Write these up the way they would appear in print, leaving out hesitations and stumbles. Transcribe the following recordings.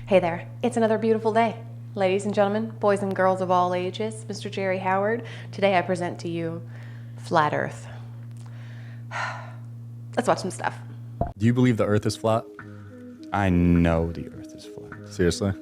Hey there, it's another beautiful day. Ladies and gentlemen, boys and girls of all ages, Mr. Jerry Howard. Today I present to you Flat Earth. Let's watch some stuff. Do you believe the Earth is flat? I know the Earth is flat. Seriously?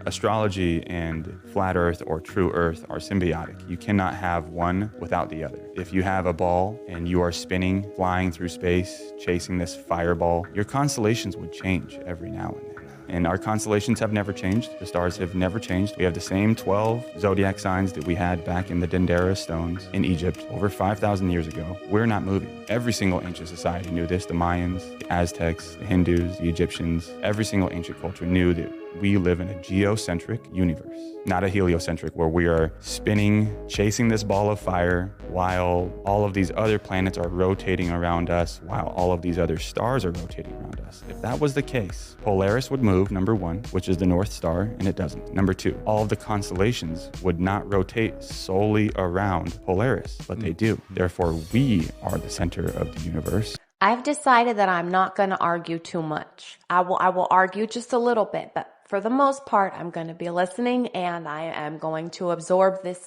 Astrology and flat Earth or true Earth are symbiotic. You cannot have one without the other. If you have a ball and you are spinning, flying through space, chasing this fireball, your constellations would change every now and then. And our constellations have never changed. The stars have never changed. We have the same 12 zodiac signs that we had back in the Dendera stones in Egypt over 5,000 years ago. We're not moving. Every single ancient society knew this. The Mayans, the Aztecs, the Hindus, the Egyptians, every single ancient culture knew that we live in a geocentric universe, not a heliocentric where we are spinning, chasing this ball of fire while all of these other planets are rotating around us, while all of these other stars are rotating around us. If that was the case, Polaris would move, number one, which is the North Star, and it doesn't. Number two, all of the constellations would not rotate solely around Polaris, but they do. Therefore, we are the center of the universe. I've decided that I'm not going to argue too much. I will argue just a little bit, but for the most part, I'm going to be listening and I am going to absorb this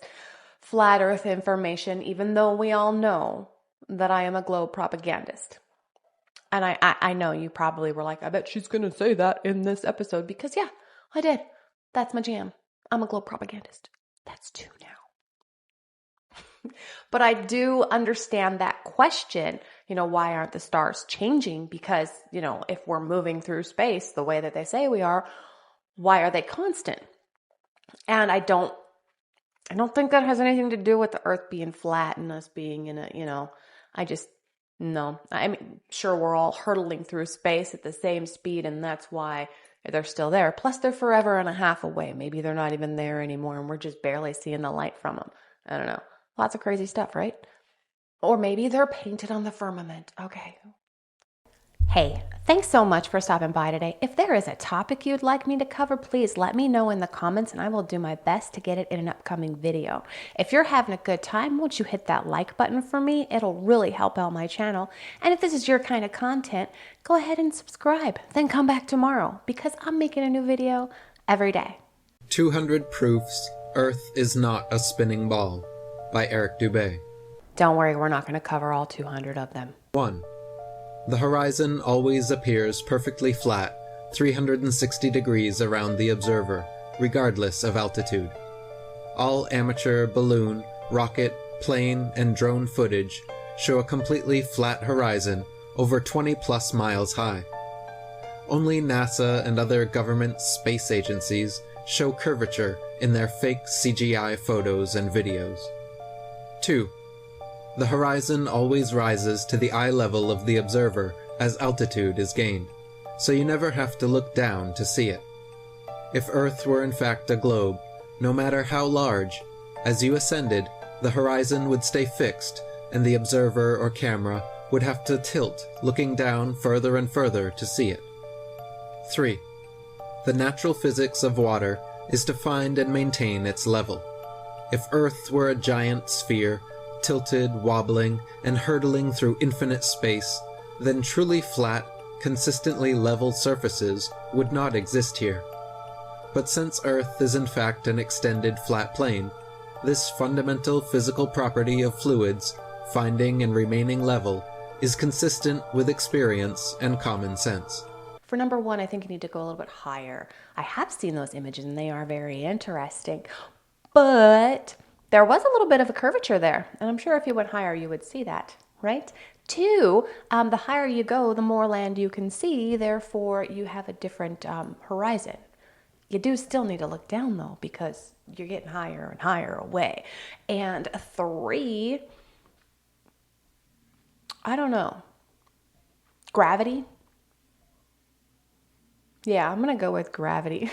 flat earth information, even though we all know that I am a globe propagandist. And I know you probably were like, I bet she's going to say that in this episode because yeah, I did. That's my jam. I'm a globe propagandist. That's two now. But I do understand that question, why aren't the stars changing? Because, if we're moving through space the way that they say we are, why are they constant? And I don't think that has anything to do with the earth being flat and us being in a, no. I mean, sure, we're all hurtling through space at the same speed and that's why they're still there. Plus they're forever and a half away. Maybe they're not even there anymore and we're just barely seeing the light from them. I don't know. Lots of crazy stuff, right? Or maybe they're painted on the firmament. Okay. Hey, thanks so much for stopping by today. If there is a topic you'd like me to cover, please let me know in the comments and I will do my best to get it in an upcoming video. If you're having a good time, won't you hit that like button for me? It'll really help out my channel. And if this is your kind of content, go ahead and subscribe. Then come back tomorrow because I'm making a new video every day. 200 Proofs Earth is Not a Spinning Ball by Eric Dubé. Don't worry, we're not going to cover all 200 of them. 1. The horizon always appears perfectly flat, 360 degrees around the observer, regardless of altitude. All amateur balloon, rocket, plane, and drone footage show a completely flat horizon over 20+ miles high. Only NASA and other government space agencies show curvature in their fake CGI photos and videos. 2. The horizon always rises to the eye level of the observer as altitude is gained, so you never have to look down to see it. If Earth were in fact a globe, no matter how large, as you ascended, the horizon would stay fixed and the observer or camera would have to tilt, looking down further and further to see it. 3. The natural physics of water is to find and maintain its level. If Earth were a giant sphere, tilted, wobbling, and hurtling through infinite space, then truly flat, consistently level surfaces would not exist here. But since Earth is in fact an extended flat plane, this fundamental physical property of fluids, finding and remaining level, is consistent with experience and common sense. For number one, I think you need to go a little bit higher. I have seen those images and they are very interesting, but there was a little bit of a curvature there, and I'm sure if you went higher, you would see that, right? 2, the higher you go, the more land you can see, therefore you have a different horizon. You do still need to look down, though, because you're getting higher and higher away. And 3, I don't know, gravity? Yeah, I'm going to go with gravity.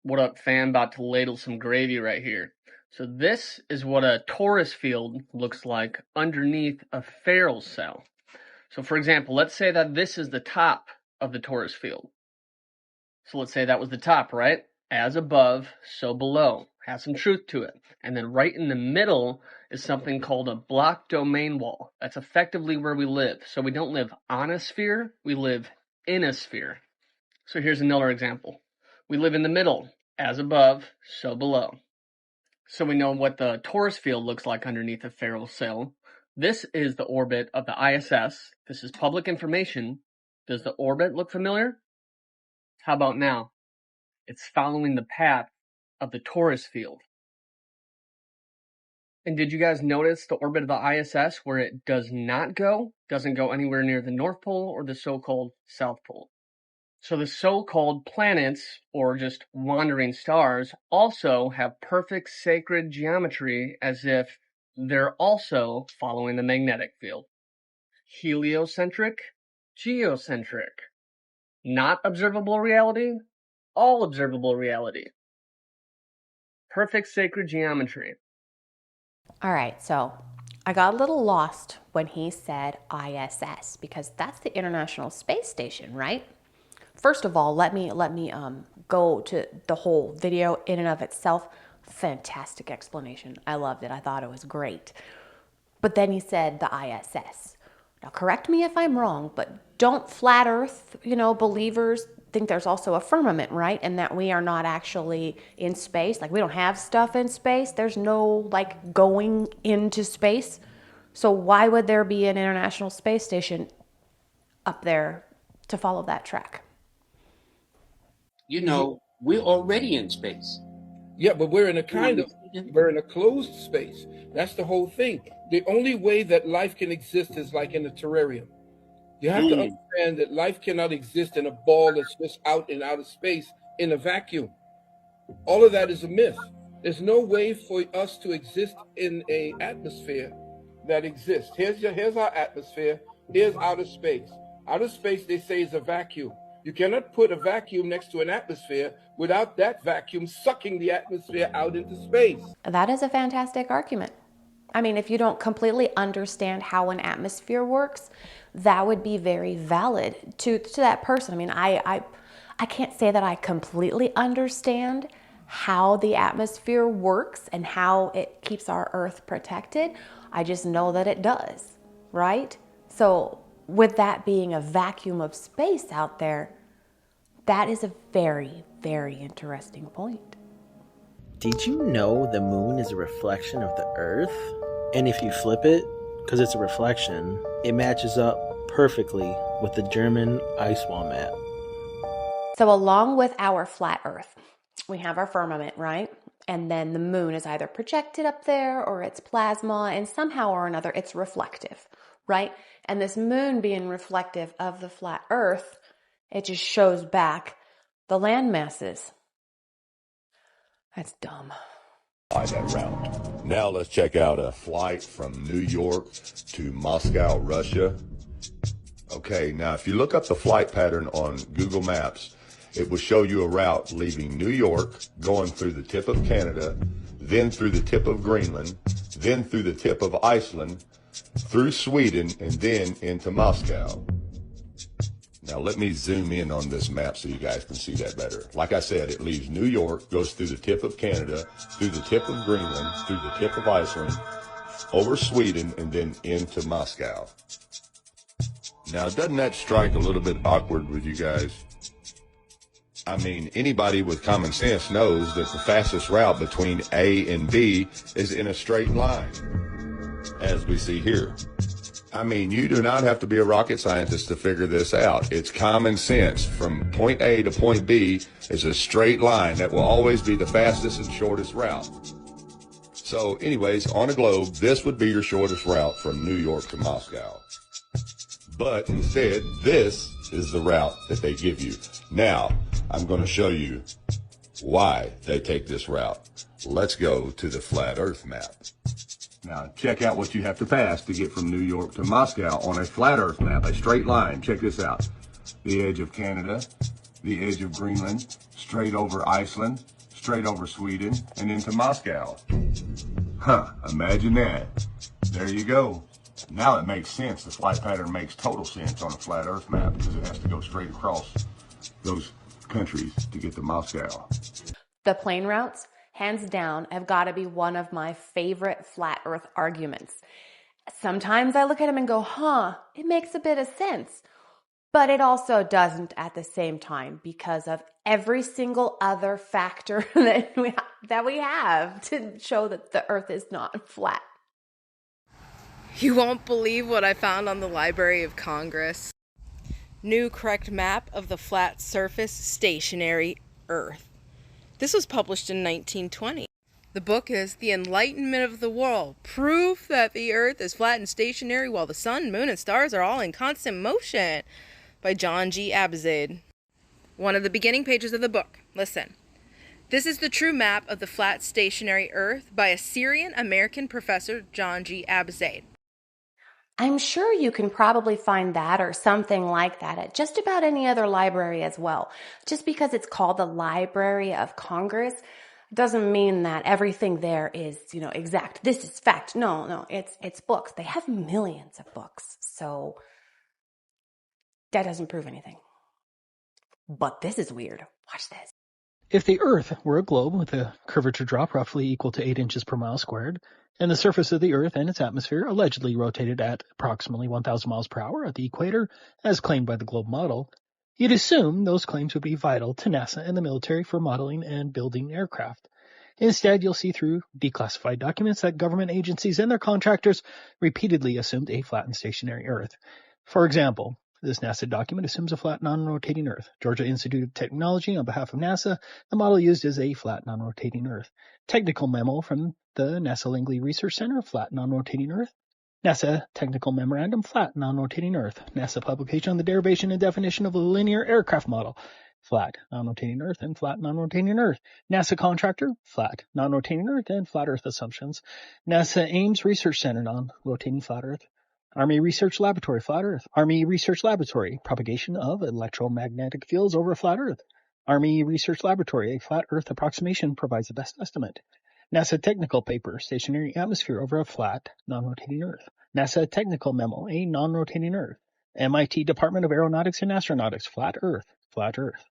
What up, fam? About to ladle some gravy right here. So this is what a torus field looks like underneath a ferrule cell. So for example, let's say that this is the top of the torus field. So let's say that was the top, right? As above, so below. Has some truth to it. And then right in the middle is something called a block domain wall. That's effectively where we live. So we don't live on a sphere, we live in a sphere. So here's another example. We live in the middle, as above, so below. So we know what the torus field looks like underneath a ferrule cell. This is the orbit of the ISS. This is public information. Does the orbit look familiar? How about now? It's following the path of the torus field. And did you guys notice the orbit of the ISS where it doesn't go anywhere near the North Pole or the so-called South Pole? So the so-called planets, or just wandering stars, also have perfect sacred geometry as if they're also following the magnetic field. Heliocentric, geocentric. Not observable reality, all observable reality. Perfect sacred geometry. All right, so I got a little lost when he said ISS because that's the International Space Station, right? First of all, let me go to the whole video in and of itself. Fantastic explanation. I loved it. I thought it was great. But then he said the ISS. Now, correct me if I'm wrong, but don't flat Earth, believers think there's also a firmament, right? And that we are not actually in space. Like we don't have stuff in space. There's no going into space. So why would there be an International Space Station up there to follow that track? We're already in space. Yeah, but we're in a closed space. That's the whole thing. The only way that life can exist is like in a terrarium. You have to understand that life cannot exist in a ball that's just out in outer space in a vacuum. All of that is a myth. There's no way for us to exist in a atmosphere that exists. Here's our atmosphere. Here's outer space. Outer space, they say, is a vacuum. You cannot put a vacuum next to an atmosphere without that vacuum sucking the atmosphere out into space. That is a fantastic argument. I mean, if you don't completely understand how an atmosphere works, that would be very valid to that person. I mean, I can't say that I completely understand how the atmosphere works and how it keeps our Earth protected. I just know that it does, right? So with that being a vacuum of space out there, that is a very, very interesting point. Did you know the moon is a reflection of the Earth? And if you flip it, because it's a reflection, it matches up perfectly with the German ice wall map. So along with our flat Earth, we have our firmament, right? And then the moon is either projected up there or it's plasma, and somehow or another it's reflective, right? And this moon being reflective of the flat Earth, it just shows back the land masses. That's dumb. By that route. Now let's check out a flight from New York to Moscow, Russia. Okay, now if you look up the flight pattern on Google Maps, it will show you a route leaving New York, going through the tip of Canada, then through the tip of Greenland, then through the tip of Iceland, through Sweden, and then into Moscow. Now let me zoom in on this map so you guys can see that better. Like I said, it leaves New York, goes through the tip of Canada, through the tip of Greenland, through the tip of Iceland, over Sweden, and then into Moscow. Now, doesn't that strike a little bit awkward with you guys? I mean, anybody with common sense knows that the fastest route between A and B is in a straight line, as we see here. I mean, you do not have to be a rocket scientist to figure this out. It's common sense. From point A to point B is a straight line that will always be the fastest and shortest route. So anyways, on a globe, this would be your shortest route from New York to Moscow. But instead, this is the route that they give you. Now, I'm going to show you why they take this route. Let's go to the flat Earth map. Now, check out what you have to pass to get from New York to Moscow on a flat Earth map, a straight line. Check this out. The edge of Canada, the edge of Greenland, straight over Iceland, straight over Sweden, and into Moscow. Imagine that. There you go. Now it makes sense. The flight pattern makes total sense on a flat Earth map because it has to go straight across those countries to get to Moscow. The plane routes, hands down, have got to be one of my favorite flat Earth arguments. Sometimes I look at them and go, it makes a bit of sense. But it also doesn't at the same time because of every single other factor that we have to show that the earth is not flat. You won't believe what I found on the Library of Congress. New correct map of the flat surface stationary earth. This was published in 1920. The book is The Enlightenment of the World, proof that the earth is flat and stationary while the sun, moon, and stars are all in constant motion, by John G. Abzade. One of the beginning pages of the book. Listen. This is the true map of the flat stationary earth by a Syrian-American professor, John G. Abzade. I'm sure you can probably find that or something like that at just about any other library as well. Just because it's called the Library of Congress doesn't mean that everything there is, exact. This is fact. No, it's books. They have millions of books. So that doesn't prove anything. But this is weird. Watch this. If the Earth were a globe with a curvature drop roughly equal to 8 inches per mile squared, and the surface of the Earth and its atmosphere allegedly rotated at approximately 1,000 miles per hour at the equator, as claimed by the globe model, you'd assume those claims would be vital to NASA and the military for modeling and building aircraft. Instead, you'll see through declassified documents that government agencies and their contractors repeatedly assumed a flat and stationary Earth. For example, this NASA document assumes a flat, non-rotating Earth. Georgia Institute of Technology, on behalf of NASA, the model used is a flat, non-rotating Earth. Technical memo from the NASA Langley Research Center, flat, non-rotating Earth. NASA Technical Memorandum, flat, non-rotating Earth. NASA publication on the derivation and definition of a linear aircraft model, flat, non-rotating Earth, and flat, non-rotating Earth. NASA contractor, flat, non-rotating Earth, and flat Earth assumptions. NASA Ames Research Center, non-rotating flat Earth. Army Research Laboratory, flat Earth. Army Research Laboratory, propagation of electromagnetic fields over a flat Earth. Army Research Laboratory, a flat Earth approximation provides the best estimate. NASA Technical Paper, stationary atmosphere over a flat, non-rotating Earth. NASA Technical Memo, a non-rotating Earth. MIT Department of Aeronautics and Astronautics, flat Earth, flat Earth.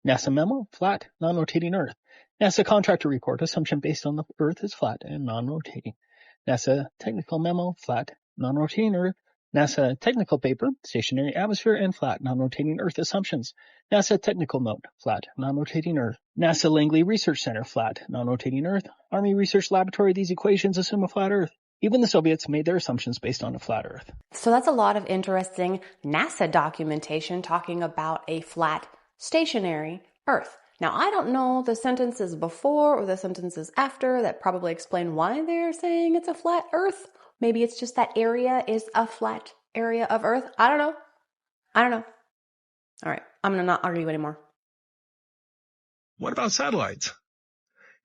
NASA Memo, flat, non-rotating Earth. NASA Contractor Report, assumption based on the Earth is flat and non-rotating. NASA Technical Memo, flat, non-rotating Earth. NASA Technical Paper, stationary atmosphere and flat, non-rotating Earth assumptions. NASA Technical Note, flat, non-rotating Earth. NASA Langley Research Center, flat, non-rotating Earth. Army Research Laboratory, these equations assume a flat Earth. Even the Soviets made their assumptions based on a flat Earth. So that's a lot of interesting NASA documentation talking about a flat, stationary Earth. Now, I don't know the sentences before or the sentences after that probably explain why they're saying it's a flat Earth. Maybe it's just that area is a flat area of Earth. I don't know. All right, I'm going to not argue anymore. What about satellites?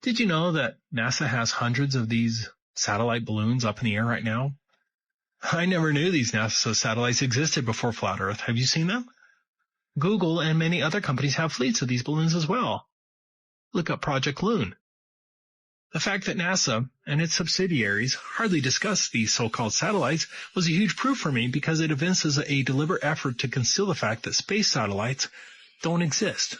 Did you know that NASA has hundreds of these satellite balloons up in the air right now? I never knew these NASA satellites existed before flat Earth. Have you seen them? Google and many other companies have fleets of these balloons as well. Look up Project Loon. The fact that NASA and its subsidiaries hardly discuss these so-called satellites was a huge proof for me because it evinces a deliberate effort to conceal the fact that space satellites don't exist.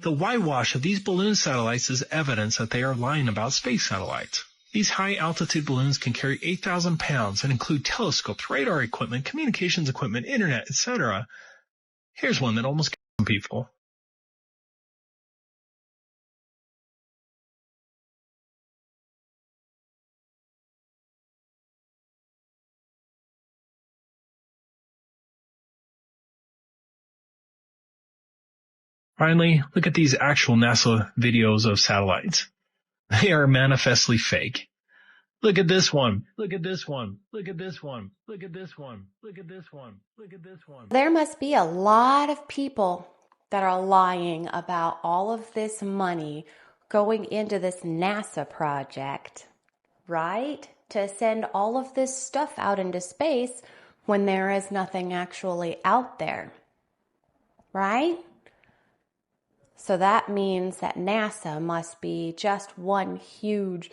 The whitewash of these balloon satellites is evidence that they are lying about space satellites. These high-altitude balloons can carry 8,000 pounds and include telescopes, radar equipment, communications equipment, internet, etc. Here's one that almost killed people. Finally, look at these actual NASA videos of satellites. They are manifestly fake. Look at this one. Look at this one. Look at this one. Look at this one. Look at this one. Look at this one. There must be a lot of people that are lying about all of this money going into this NASA project, right? To send all of this stuff out into space when there is nothing actually out there, right? So that means that NASA must be just one huge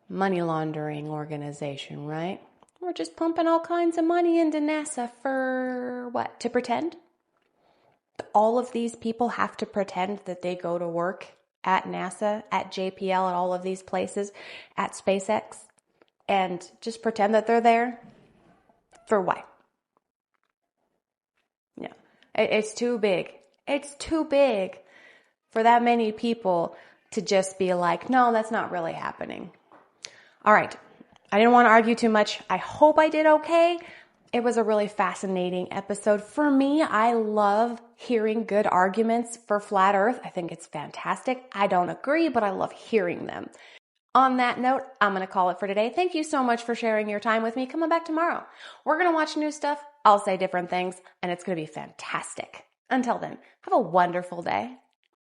money laundering organization, right? We're just pumping all kinds of money into NASA for what? To pretend? All of these people have to pretend that they go to work at NASA, at JPL, at all of these places, at SpaceX, and just pretend that they're there? For what? It's too big. It's too big for that many people to just be like, no, that's not really happening. All right. I didn't want to argue too much. I hope I did okay. It was a really fascinating episode. For me, I love hearing good arguments for flat earth. I think it's fantastic. I don't agree, but I love hearing them. On that note, I'm going to call it for today. Thank you so much for sharing your time with me. Come on back tomorrow. We're going to watch new stuff. I'll say different things, and it's going to be fantastic. Until then, have a wonderful day.